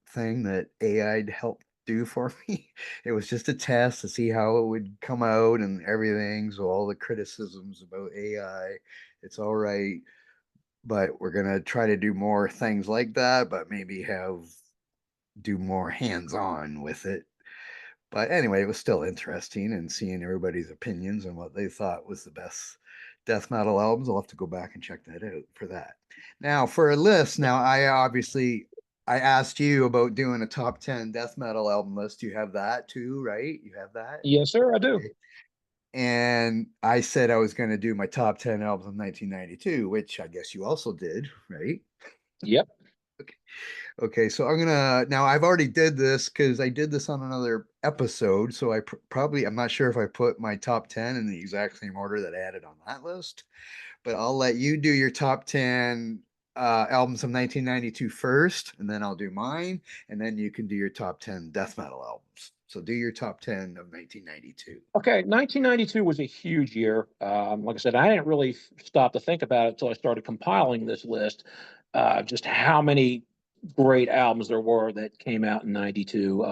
thing that AI helped do for me, it was just a test to see how it would come out and everything. So all the criticisms about AI, it's all right, but we're gonna try to do more things like that, but maybe do more hands-on with it. But anyway, it was still interesting and seeing everybody's opinions on what they thought was the best death metal albums. I'll have to go back and check that out for that. Now, for a list, now I asked you about doing a top 10 death metal album list. You have that too, right? You have that? Yes, sir, I do. Okay. And I said I was going to do my top 10 albums of 1992, which I guess you also did, right? Yep. Okay. Okay, so I'm gonna now I've already did this because I did this on another episode, so probably I'm not sure if I put my top 10 in the exact same order that I added on that list, but I'll let you do your top 10 albums of 1992 first, and then I'll do mine, and then you can do your top 10 death metal albums. So do your top 10 of 1992. Okay, 1992 was a huge year. Like I said, I didn't really stop to think about it until I started compiling this list. Just how many great albums there were that came out in '92,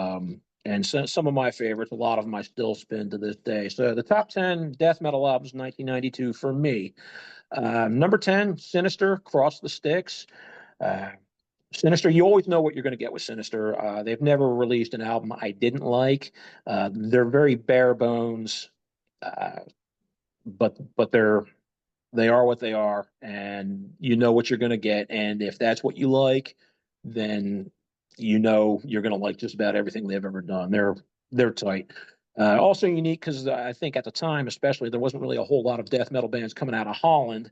and some of my favorites. A lot of them I still spin to this day. So the top 10 death metal albums 1992 for me. Number 10, Sinister, Cross the Sticks. Uh, Sinister, you always know what you're going to get with Sinister. They've never released an album I didn't like. They're very bare bones, uh, but they are what they are, and you know what you're going to get. And if that's what you like, then you're going to like just about everything they've ever done. They're tight. Also unique because I think at the time, especially, there wasn't really a whole lot of death metal bands coming out of Holland,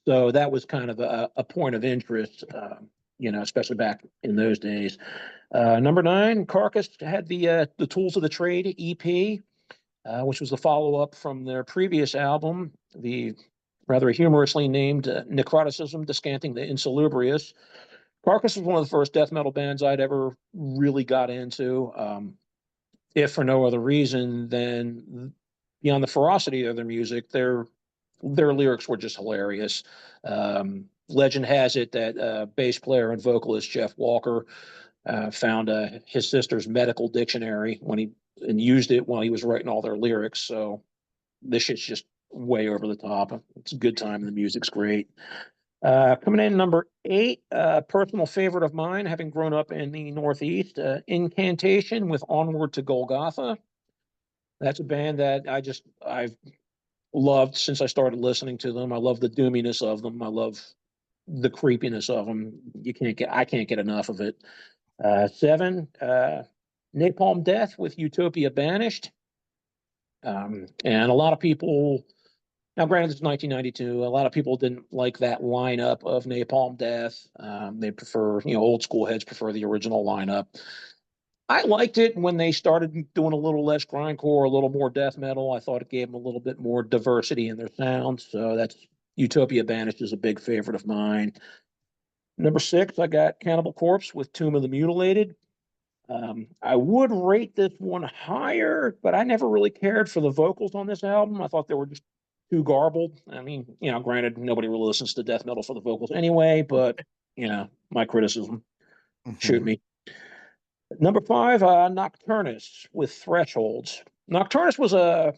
so that was kind of a point of interest. Especially back in those days. Number 9, Carcass had the Tools of the Trade EP, which was the follow up from their previous album, the rather humorously named Necroticism, Descanting the Insalubrious. Carcass was one of the first death metal bands I'd ever really got into, if for no other reason than beyond the ferocity of their music, their lyrics were just hilarious. Legend has it that bass player and vocalist Jeff Walker found his sister's medical dictionary and used it while he was writing all their lyrics. So this shit's just way over the top. It's a good time and the music's great. Coming in number 8, personal favorite of mine, having grown up in the Northeast, Incantation with Onward to Golgotha. That's a band that I've loved since I started listening to them. I love the doominess of them. I love the creepiness of them. I can't get enough of it. 7, Napalm Death with Utopia Banished. And a lot of people, now granted it's 1992, a lot of people didn't like that lineup of Napalm Death. They prefer, old school heads prefer the original lineup. I liked it when they started doing a little less grindcore, a little more death metal. I thought it gave them a little bit more diversity in their sound. So that's Utopia Banished is a big favorite of mine. Number 6, I got Cannibal Corpse with Tomb of the Mutilated. I would rate this one higher, but I never really cared for the vocals on this album. I thought they were just too garbled. I mean, granted, nobody really listens to death metal for the vocals anyway, but, my criticism. Shoot me. Number 5, Nocturnus with Thresholds. Nocturnus was a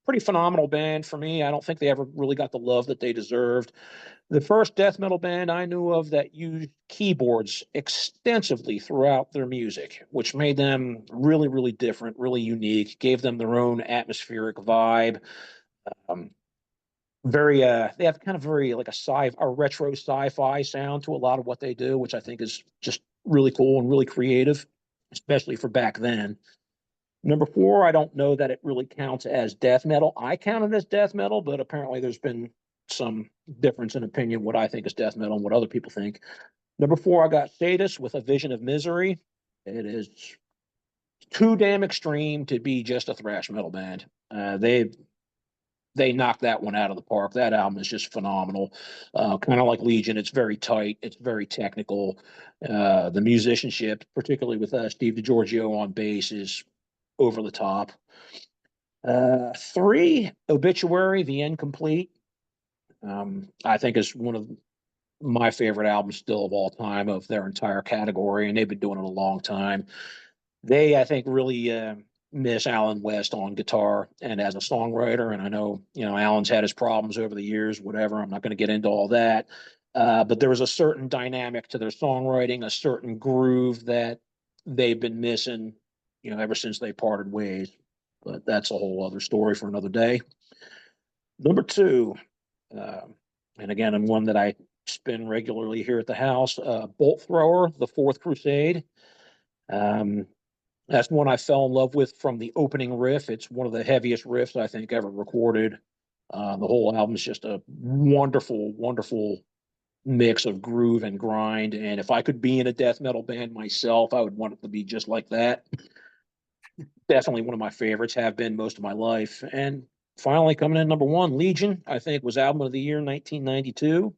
pretty phenomenal band for me. I don't think they ever really got the love that they deserved. The first death metal band I knew of that used keyboards extensively throughout their music, which made them really, really different, really unique, gave them their own atmospheric vibe. Um, they have kind of very like a retro sci-fi sound to a lot of what they do, which I think is just really cool and really creative, especially for back then. Number 4, I don't know that it really counts as death metal. I count it as death metal, but apparently there's been some difference in opinion what I think is death metal and what other people think. Number 4, I got Sadus with A Vision of Misery. It is too damn extreme to be just a thrash metal band. They knocked that one out of the park. That album is just phenomenal. Kind of like Legion, it's very tight, it's very technical. The musicianship, particularly with Steve DiGiorgio on bass, is over the top. 3, Obituary, The Incomplete. I think is one of my favorite albums still of all time of their entire category, and they've been doing it a long time. They, I think, really miss Alan West on guitar and as a songwriter. And I know, Alan's had his problems over the years, whatever. I'm not going to get into all that. But there was a certain dynamic to their songwriting, a certain groove that they've been missing, ever since they parted ways. But that's a whole other story for another day. Number 2, and again, and one that I spin regularly here at the house, Bolt Thrower, The Fourth Crusade. That's one I fell in love with from the opening riff. It's one of the heaviest riffs I think ever recorded. The whole album is just a wonderful, wonderful mix of groove and grind. And if I could be in a death metal band myself, I would want it to be just like that. Definitely one of my favorites, have been most of my life. And finally, coming in number 1, Legion, I think was album of the year 1992.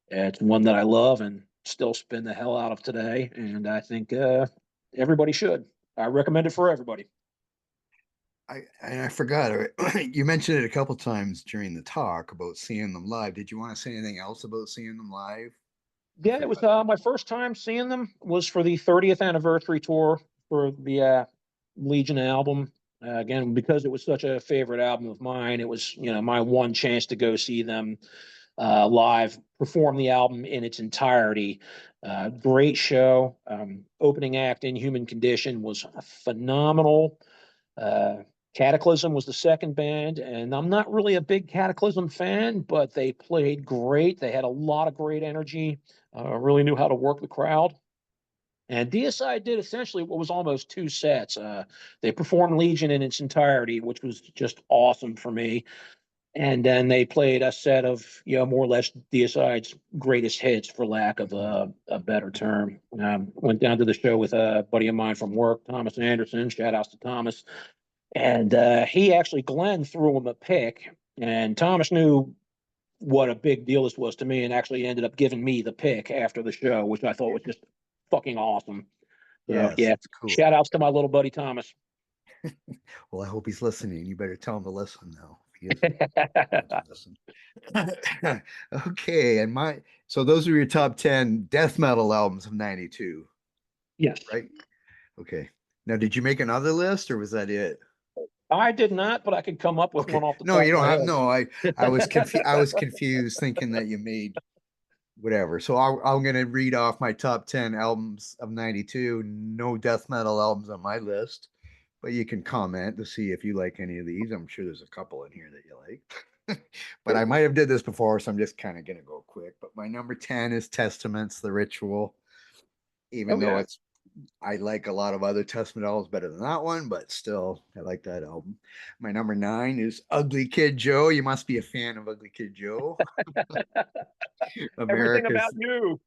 It's one that I love and still spin the hell out of today. And I think everybody should. I recommend it for everybody. I forgot. You mentioned it a couple times during the talk about seeing them live. Did you want to say anything else about seeing them live? Yeah, it was my first time seeing them was for the 30th anniversary tour for the Legion album. Again, because it was such a favorite album of mine, it was my one chance to go see them live, perform the album in its entirety. Great show. Opening act, Inhuman Condition, was phenomenal. Cataclysm was the second band, and I'm not really a big Cataclysm fan, but they played great. They had a lot of great energy, really knew how to work the crowd. And Deicide did essentially what was almost 2 sets. They performed Legion in its entirety, which was just awesome for me. And then they played a set of, more or less Deicide's greatest hits, for lack of a better term. Went down to the show with a buddy of mine from work, Thomas Anderson. Shout outs to Thomas. And Glenn threw him a pick. And Thomas knew what a big deal this was to me and actually ended up giving me the pick after the show, which I thought was just fucking awesome. So, yes, yeah, cool. Shout outs to my little buddy Thomas. Well, I hope he's listening. You better tell him to listen now. Listen. Okay, and so those are your top 10 death metal albums of 92. Yes. Right? Okay. Now, did you make another list or was that it? I did not, but I could come up with one off the top. No, you don't have. No, I was confused. I was confused, thinking that you made whatever. So I'm gonna read off my top 10 albums of 92. No death metal albums on my list, but you can comment to see if you like any of these. I'm sure there's a couple in here that you like. But I might have did this before, so I'm just kind of gonna go quick. But my number 10 is Testaments, The Ritual. Even Oh though yeah. it's I like a lot of other Testament albums better than that one, but still I like that album. My number 9 is Ugly Kid Joe. You must be a fan of Ugly Kid Joe. Everything about America's you.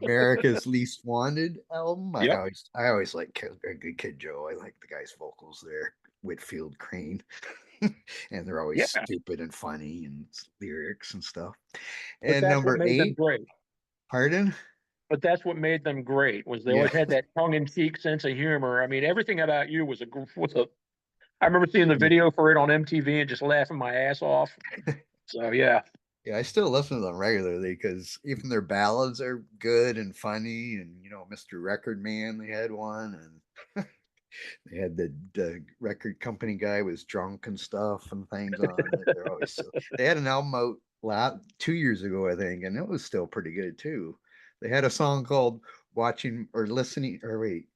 America's Least Wanted album. Yep. I always like Ugly Kid Joe. I like the guy's vocals there, Whitfield Crane. And they're always Yeah. stupid and funny and lyrics and stuff. But And that's what number made them 8, great. pardon? But that's what made them great was they Yeah. always had that tongue-in-cheek sense of humor. I mean, everything about you was a. I remember seeing the video for it on MTV and just laughing my ass off. So yeah, Yeah, I still listen to them regularly because even their ballads are good and funny. And Mr. Record Man, they had one, and they had the record company guy was drunk and stuff and things on it. They're always they had an album out 2 years ago, I think, and it was still pretty good too. They had a song called "Watching" or "Listening" or wait,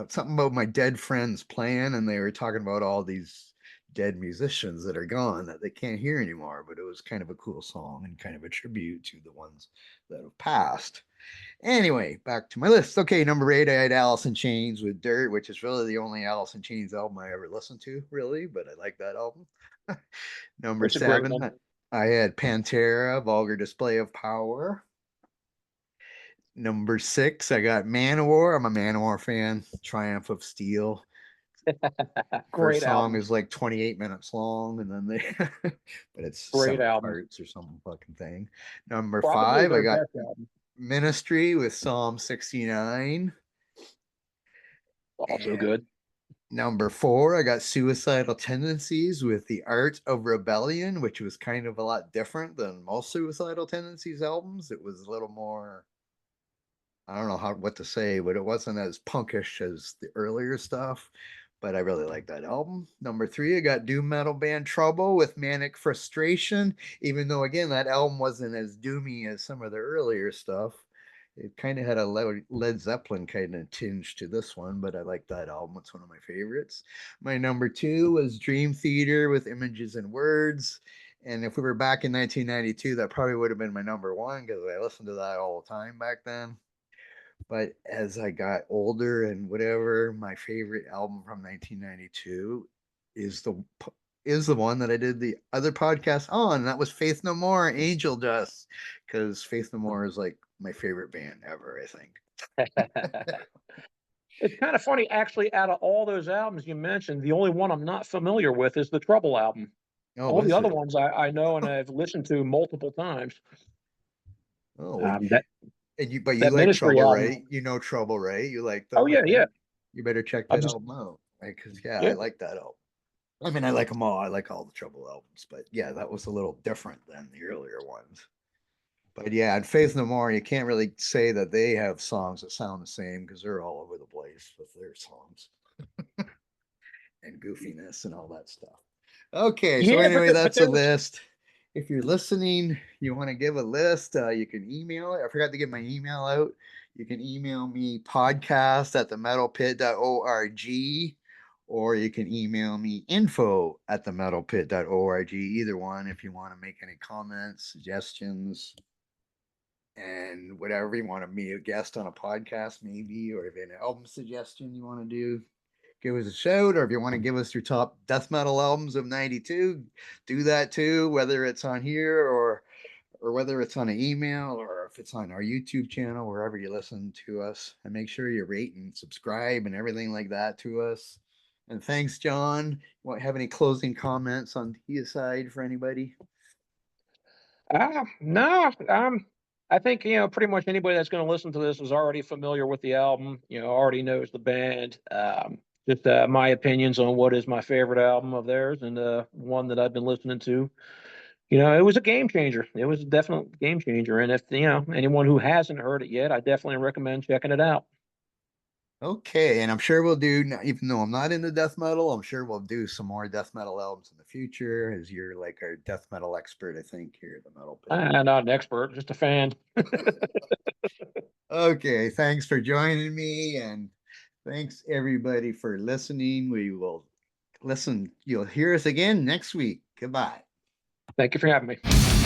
something about my dead friends playing, and they were talking about all these dead musicians that are gone that they can't hear anymore. But it was kind of a cool song and kind of a tribute to the ones that have passed. Anyway, back to my list. Okay, number 8, I had Alice in Chains with Dirt, which is really the only Alice in Chains album I ever listened to, really, but I like that album. Number it's a great 7, one. I had Pantera, Vulgar Display of Power. Number 6, I got Manowar. I'm a Manowar fan. Triumph of Steel. First Great song album. is like 28 minutes long, and then but it's Great 7 album. parts or some fucking thing. Number Probably 5, I their got best album. Ministry with Psalm 69. Also And good. number 4, I got Suicidal Tendencies with The Art of Rebellion, which was kind of a lot different than most Suicidal Tendencies albums. It was a little more, I don't know what to say, but it wasn't as punkish as the earlier stuff. But I really like that album. Number 3, I got doom metal band Trouble with Manic Frustration. Even though, again, that album wasn't as doomy as some of the earlier stuff. It kind of had a Led Zeppelin kind of tinge to this one, but I like that album. It's one of my favorites. My number 2 was Dream Theater with Images and Words. And if we were back in 1992, that probably would have been my number 1 because I listened to that all the time back then. But as I got older and whatever, my favorite album from 1992 is the one that I did the other podcast on. And that was Faith No More, Angel Dust, because Faith No More is like my favorite band ever, I think. It's kind of funny, actually. Out of all those albums you mentioned, the only one I'm not familiar with is the Trouble album. Oh, All the is other it? ones I know and I've listened to multiple times. Oh, well, That but you that like Ministry Trouble, album. right? You know Trouble, right? You like Oh them, I yeah, yeah. think. You better check I'm that just album out, right? Because yeah, I yeah. like that album. I mean, I like them all. I like all the Trouble albums, but yeah, that was a little different than the earlier ones. But yeah, and Faith No More, you can't really say that they have songs that sound the same because they're all over the place with their songs and goofiness and all that stuff. Okay, so Yeah, anyway, but that's a there was list. If you're listening, you want to give a list, you can email it. I forgot to get my email out. You can email me podcast at themetalpit.org, or you can email me info at themetalpit.org. Either one, if you want to make any comments, suggestions, and whatever you want to be a guest on a podcast, maybe, or if you have an album suggestion you want to do, give us a shout. Or if you want to give us your top death metal albums of 92, do that too, whether it's on here or whether it's on an email or if it's on our YouTube channel, wherever you listen to us. And make sure you rate and subscribe and everything like that to us. And thanks, John. Want have any closing comments on Deicide for anybody? no. I think pretty much anybody that's going to listen to this is already familiar with the album. Already knows the band. Just my opinions on what is my favorite album of theirs and one that I've been listening to. It was a game changer. It was a definite game changer. And if anyone who hasn't heard it yet, I definitely recommend checking it out. Okay, and I'm sure we'll do, even though I'm not into death metal, I'm sure we'll do some more death metal albums in the future, as you're like our death metal expert, I think, here at the Metal Pit. I'm not an expert, just a fan. Okay, thanks for joining me, and thanks everybody for listening. We will listen, you'll hear us again next week. Goodbye. Thank you for having me.